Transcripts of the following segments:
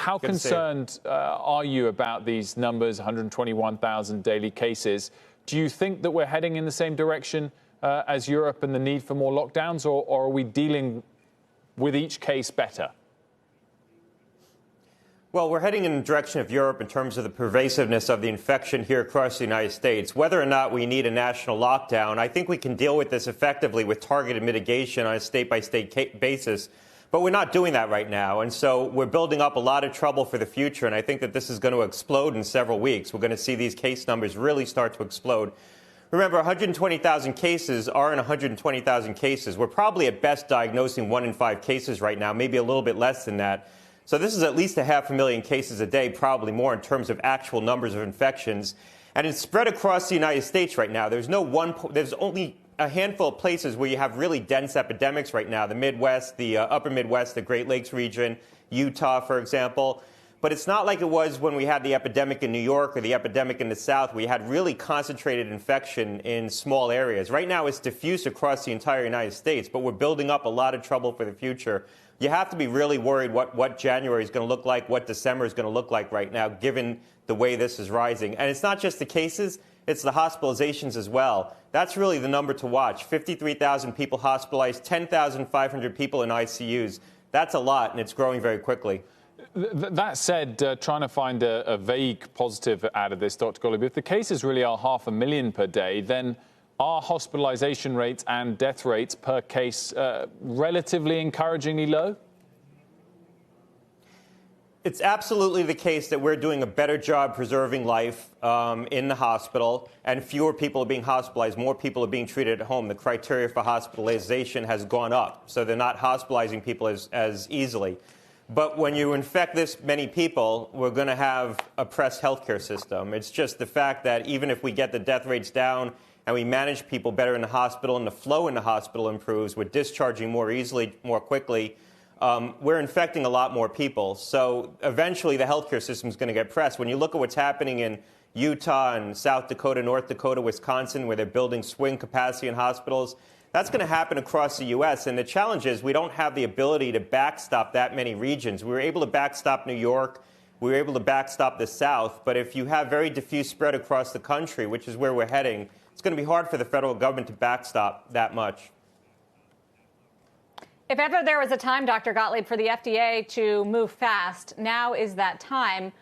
How concerned are you about these numbers, 121,000 daily cases? Do you think that we're heading in the same direction as Europe and the need for more lockdowns, or are we dealing with each case better? Well, we're heading in the direction of Europe in terms of the pervasiveness of the infection here across the United States. Whether or not we need a national lockdown, I think we can deal with this effectively with targeted mitigation on a state-by-state basis. But we're not doing that right now. And so we're building up a lot of trouble for the future. And I think that this is going to explode in several weeks. We're going to see these case numbers really start to explode. Remember, 120,000 cases are in 120,000 cases. We're probably at best diagnosing 1 in 5 cases right now, maybe a little bit less than that. So this is at least 500,000 cases a day, probably more in terms of actual numbers of infections. And it's spread across the United States right now. There's only a handful of places where you have really dense epidemics right now. The Midwest, the upper Midwest, the Great Lakes region, Utah, for example. But it's not like it was when we had the epidemic in New York or the epidemic in the South. We had really concentrated infection in small areas. Right now it's diffuse across the entire United States, but we're building up a lot of trouble for the future. You have to be really worried what January is going to look like, what December is going to look like right now, given the way this is rising. And it's not just the cases, it's the hospitalizations as well. That's really the number to watch. 53,000 people hospitalized, 10,500 people in ICUs. That's a lot, and it's growing very quickly. That said, trying to find a vague positive out of this, Dr. Gottlieb, if the cases really are 500,000 per day, then are hospitalization rates and death rates per case relatively encouragingly low? It's absolutely the case that we're doing a better job preserving life in the hospital, and fewer people are being hospitalized. More people are being treated at home. The criteria for hospitalization has gone up, so they're not hospitalizing people as easily. But when you infect this many people, we're going to have a pressed healthcare system. It's just the fact that even if we get the death rates down and we manage people better in the hospital and the flow in the hospital improves, we're discharging more easily, more quickly, we're infecting a lot more people. So eventually the healthcare system is going to get pressed. When you look at what's happening in Utah and South Dakota, North Dakota, Wisconsin, where they're building swing capacity in hospitals, that's going to happen across the U.S. And the challenge is we don't have the ability to backstop that many regions. We were able to backstop New York. We were able to backstop the South. But if you have very diffuse spread across the country, which is where we're heading, it's going to be hard for the federal government to backstop that much. If ever there was a time, Dr. Gottlieb, for the FDA to move fast, now is that time.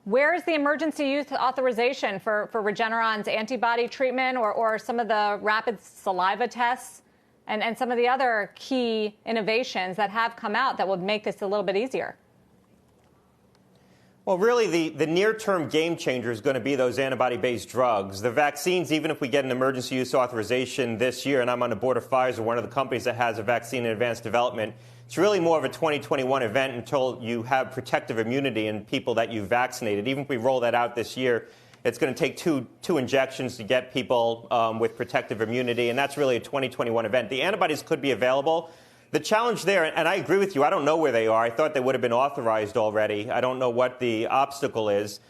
Where is the emergency use authorization for Regeneron's antibody treatment or some of the rapid saliva tests and some of the other key innovations that have come out that would make this a little bit easier? Well, really, the near-term game changer is going to be those antibody-based drugs. The vaccines, even if we get an emergency use authorization this year, and I'm on the board of Pfizer, one of the companies that has a vaccine in advanced development, it's really more of a 2021 event until you have protective immunity in people that you've vaccinated. Even if we roll that out this year, it's going to take two injections to get people with protective immunity, and that's really a 2021 event. The antibodies could be available. The challenge there, and I agree with you, I don't know where they are. I thought they would have been authorized already. I don't know what the obstacle is,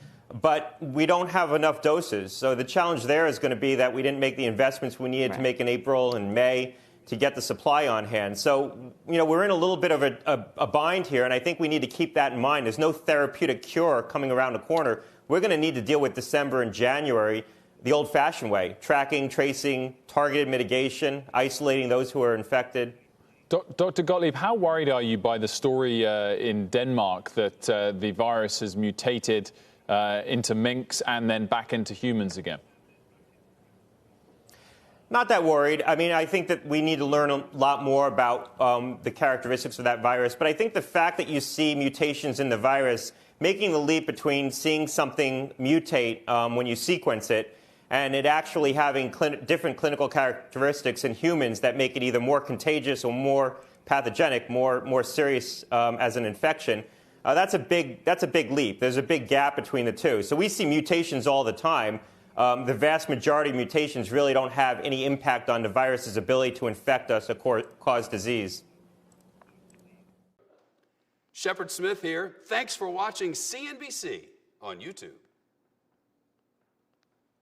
but we don't have enough doses. So the challenge there is going to be that we didn't make the investments we needed to make in April and May to get the supply on hand. So, we're in a little bit of a bind here, and I think we need to keep that in mind. There's no therapeutic cure coming around the corner. We're going to need to deal with December and January the old-fashioned way: tracking, tracing, targeted mitigation, isolating those who are infected. Dr. Gottlieb, how worried are you by the story in Denmark that the virus has mutated into minks and then back into humans again? Not that worried. I mean, I think that we need to learn a lot more about the characteristics of that virus. But I think the fact that you see mutations in the virus, making the leap between seeing something mutate when you sequence it and it actually having different clinical characteristics in humans that make it either more contagious or more pathogenic, more serious as an infection, that's a big leap. There's a big gap between the two. So we see mutations all the time. The vast majority of mutations really don't have any impact on the virus's ability to infect us or cause disease. Shepard Smith here. Thanks for watching CNBC on YouTube.